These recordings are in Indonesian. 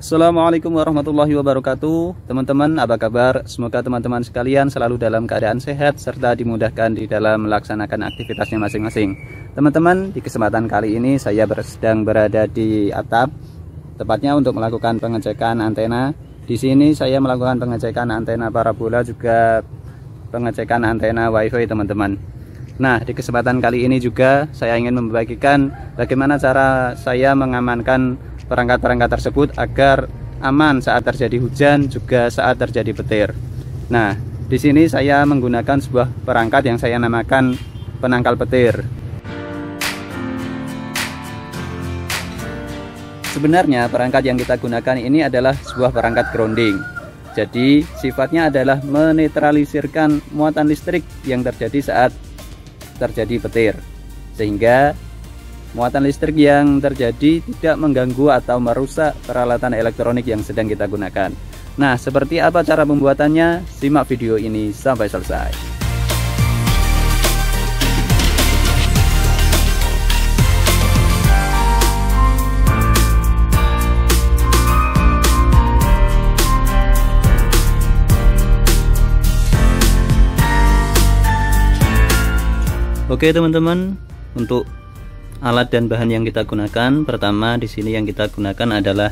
Assalamualaikum warahmatullahi wabarakatuh. Teman-teman, apa kabar? Semoga teman-teman sekalian selalu dalam keadaan sehat serta dimudahkan di dalam melaksanakan aktivitasnya masing-masing. Teman-teman, di kesempatan kali ini saya sedang berada di atap, tepatnya untuk melakukan pengecekan antena. Di sini saya melakukan pengecekan antena parabola, juga pengecekan antena WiFi, teman-teman. Nah, di kesempatan kali ini juga saya ingin membagikan bagaimana cara saya mengamankan perangkat-perangkat tersebut agar aman saat terjadi hujan, juga saat terjadi petir. Nah, di sini saya menggunakan sebuah perangkat yang saya namakan penangkal petir. Sebenarnya perangkat yang kita gunakan ini adalah sebuah perangkat grounding. Jadi sifatnya adalah menetralisirkan muatan listrik yang terjadi saat terjadi petir, sehingga muatan listrik yang terjadi tidak mengganggu atau merusak peralatan elektronik yang sedang kita gunakan. Nah, seperti apa cara pembuatannya? Simak video ini sampai selesai. Oke teman-teman, untuk alat dan bahan yang kita gunakan, pertama di sini yang kita gunakan adalah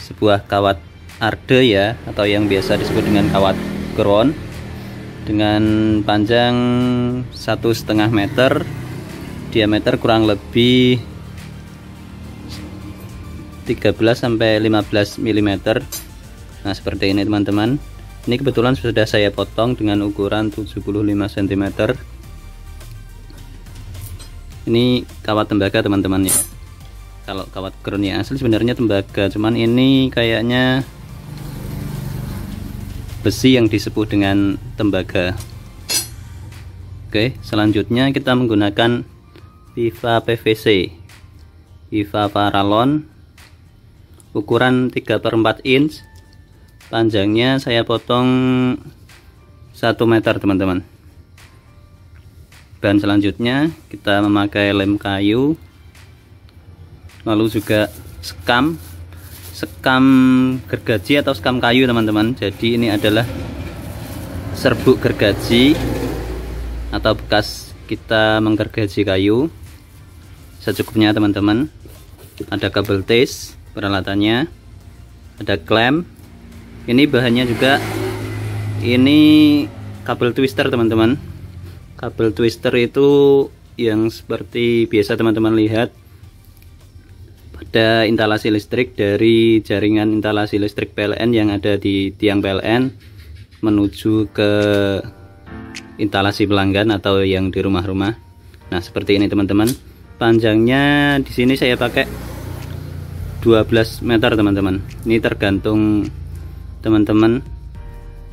sebuah kawat arde ya, atau yang biasa disebut dengan kawat ground, dengan panjang 1,5 meter, diameter kurang lebih 13-15 mm. Nah, seperti ini teman-teman. Ini kebetulan sudah saya potong dengan ukuran 75 cm. Ini kawat tembaga teman-teman ya. Kalau kawat ground yang asli sebenarnya tembaga, cuman ini kayaknya besi yang disebut dengan tembaga. Oke, selanjutnya kita menggunakan pipa PVC, pipa paralon, ukuran 3/4 inch. Panjangnya saya potong 1 meter teman-teman. Bahan selanjutnya kita memakai lem kayu, lalu juga sekam gergaji atau sekam kayu teman-teman. Jadi ini adalah serbuk gergaji atau bekas kita menggergaji kayu secukupnya teman-teman. Ada kabel tis peralatannya, ada klem. Ini bahannya juga ini kabel twister teman-teman. Kabel twister itu yang seperti biasa teman-teman lihat pada instalasi listrik, dari jaringan instalasi listrik PLN yang ada di tiang PLN menuju ke instalasi pelanggan atau yang di rumah-rumah. Nah, seperti ini teman-teman. Panjangnya di sini saya pakai 12 meter teman-teman. Ini tergantung teman-teman,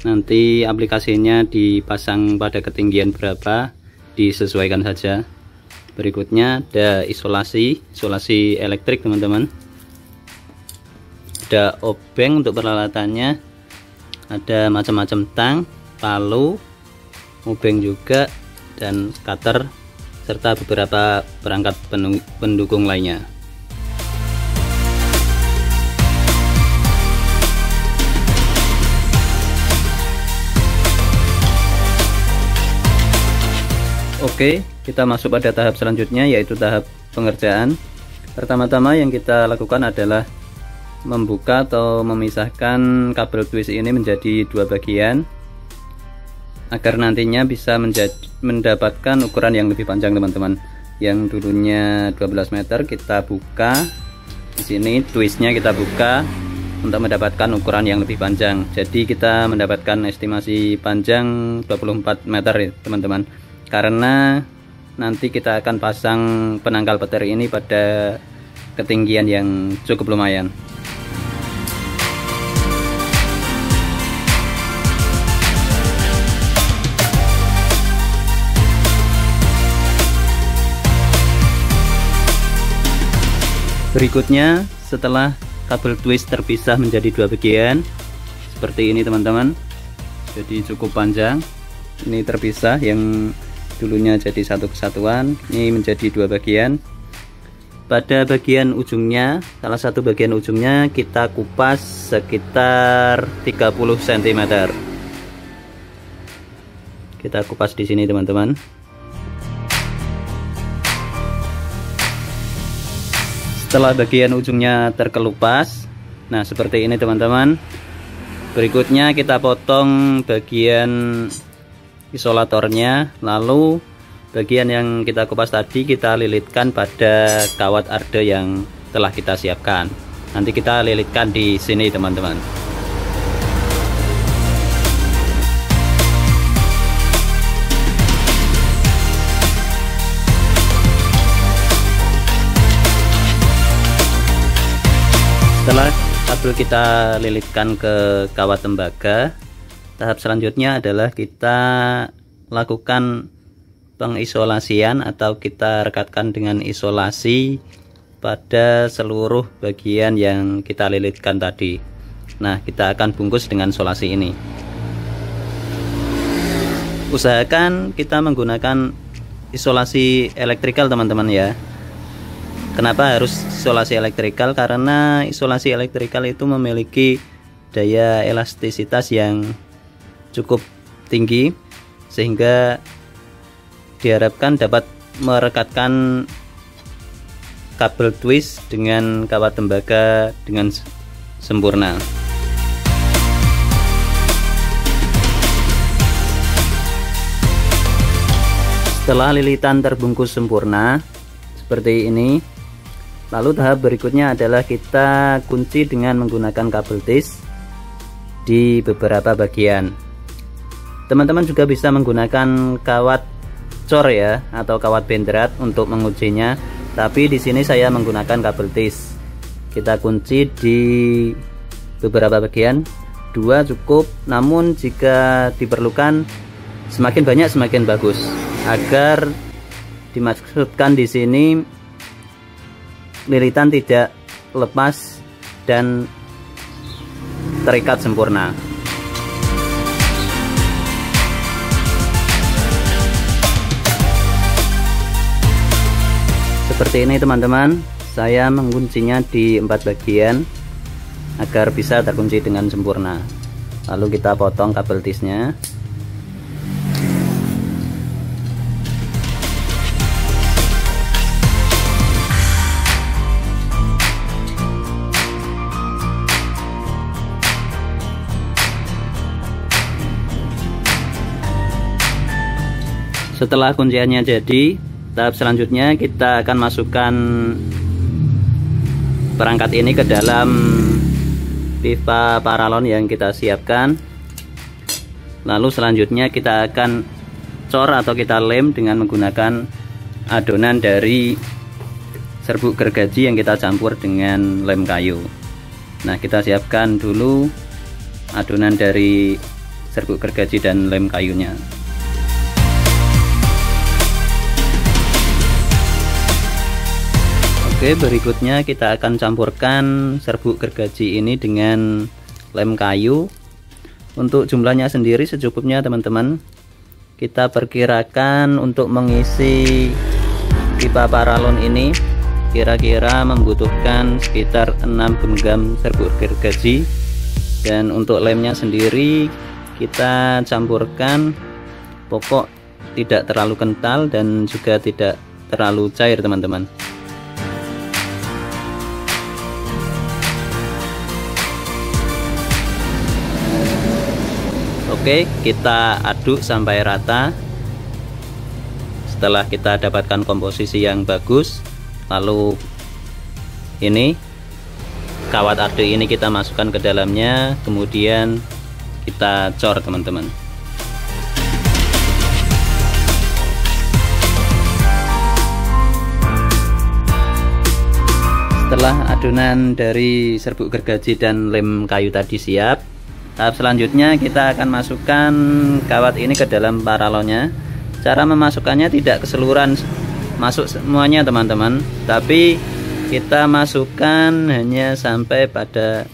nanti aplikasinya dipasang pada ketinggian berapa, disesuaikan saja. Berikutnya ada isolasi elektrik teman-teman. Ada obeng untuk peralatannya, ada macam-macam tang, palu, obeng juga, dan cutter, serta beberapa perangkat pendukung lainnya. Oke, kita masuk pada tahap selanjutnya, yaitu tahap pengerjaan. Pertama-tama yang kita lakukan adalah membuka atau memisahkan kabel twist ini menjadi dua bagian, agar nantinya bisa mendapatkan ukuran yang lebih panjang teman-teman. Yang dulunya 12 meter kita buka. Di sini twistnya kita buka untuk mendapatkan ukuran yang lebih panjang. Jadi kita mendapatkan estimasi panjang 24 meter ya teman-teman. Karena nanti kita akan pasang penangkal petir ini pada ketinggian yang cukup lumayan. Berikutnya, setelah kabel twist terpisah menjadi dua bagian seperti ini teman-teman, jadi cukup panjang. Ini terpisah, yang dulunya jadi satu kesatuan, ini menjadi dua bagian. pada bagian ujungnya, salah satu bagian ujungnya kita kupas sekitar 30 cm. Kita kupas di sini teman-teman. Setelah bagian ujungnya terkelupas, nah seperti ini teman-teman. Berikutnya kita potong bagian isolatornya, lalu bagian yang kita kupas tadi kita lilitkan pada kawat arde yang telah kita siapkan. Nanti kita lilitkan di sini teman-teman. Setelah kabel kita lilitkan ke kawat tembaga, tahap selanjutnya adalah kita lakukan pengisolasian atau kita rekatkan dengan isolasi pada seluruh bagian yang kita lilitkan tadi. Nah, kita akan bungkus dengan isolasi ini. Usahakan kita menggunakan isolasi elektrikal teman-teman ya. Kenapa harus isolasi elektrikal? Karena isolasi elektrikal itu memiliki daya elastisitas yang cukup tinggi, sehingga diharapkan dapat merekatkan kabel twist dengan kawat tembaga dengan sempurna. Setelah lilitan terbungkus sempurna seperti ini, lalu tahap berikutnya adalah kita kunci dengan menggunakan kabel tis di beberapa bagian. Teman-teman juga bisa menggunakan kawat cor ya, atau kawat bendrat untuk menguncinya. Tapi di sini saya menggunakan kabel tis. Kita kunci di beberapa bagian, 2 cukup. Namun jika diperlukan semakin banyak semakin bagus, agar dimaksudkan di sini lilitan tidak lepas dan terikat sempurna. Seperti ini teman-teman, saya menguncinya di 4 bagian agar bisa terkunci dengan sempurna. Lalu kita potong kabel tisnya. Setelah kunciannya jadi, tahap selanjutnya kita akan masukkan perangkat ini ke dalam pipa paralon yang kita siapkan. Lalu selanjutnya kita akan cor atau kita lem dengan menggunakan adonan dari serbuk gergaji yang kita campur dengan lem kayu. Nah, kita siapkan dulu adonan dari serbuk gergaji dan lem kayunya. Oke, berikutnya kita akan campurkan serbuk gergaji ini dengan lem kayu. Untuk jumlahnya sendiri secukupnya teman-teman. Kita perkirakan untuk mengisi pipa paralon ini kira-kira membutuhkan sekitar 6 genggam serbuk gergaji. Dan untuk lemnya sendiri kita campurkan pokok tidak terlalu kental dan juga tidak terlalu cair teman-teman. Oke, kita aduk sampai rata. Setelah kita dapatkan komposisi yang bagus, lalu ini kawat arde ini kita masukkan ke dalamnya, kemudian kita cor teman-teman. Setelah adonan dari serbuk gergaji dan lem kayu tadi siap, tahap selanjutnya kita akan masukkan kawat ini ke dalam paralonnya. Cara memasukkannya tidak keseluruhan masuk semuanya teman-teman, tapi kita masukkan hanya sampai pada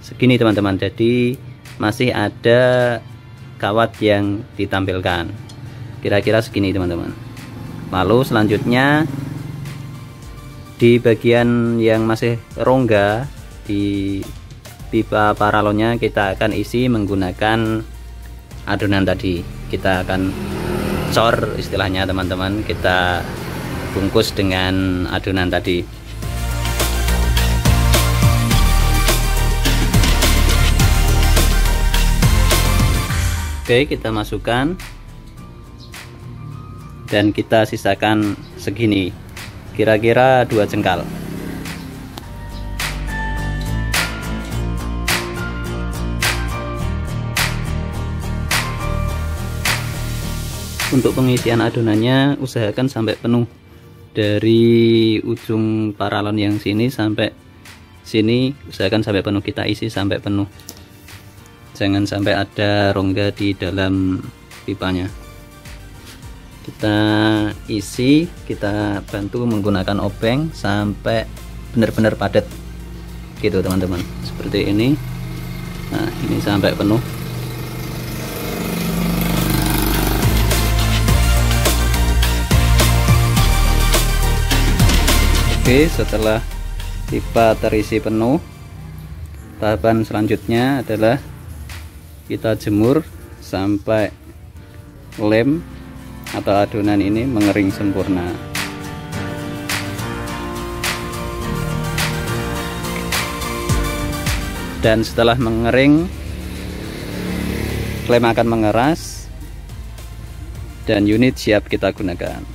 segini teman-teman. Jadi masih ada kawat yang ditampilkan, kira-kira segini teman-teman. Lalu selanjutnya Di bagian yang masih rongga di pipa paralonnya kita akan isi menggunakan adonan tadi. Kita akan cor istilahnya teman-teman, kita bungkus dengan adonan tadi. Oke, kita masukkan dan kita sisakan segini, kira-kira 2 jengkal. Untuk pengisian adonannya usahakan sampai penuh, dari ujung paralon yang sini sampai sini usahakan sampai penuh, kita isi sampai penuh, jangan sampai ada rongga di dalam pipanya. Kita isi, kita bantu menggunakan obeng sampai benar-benar padat gitu teman-teman, seperti ini. Nah, ini sampai penuh. Oke, setelah pipa terisi penuh, tahapan selanjutnya adalah kita jemur sampai lem atau adonan ini mengering sempurna. Dan setelah mengering, lem akan mengeras dan unit siap kita gunakan.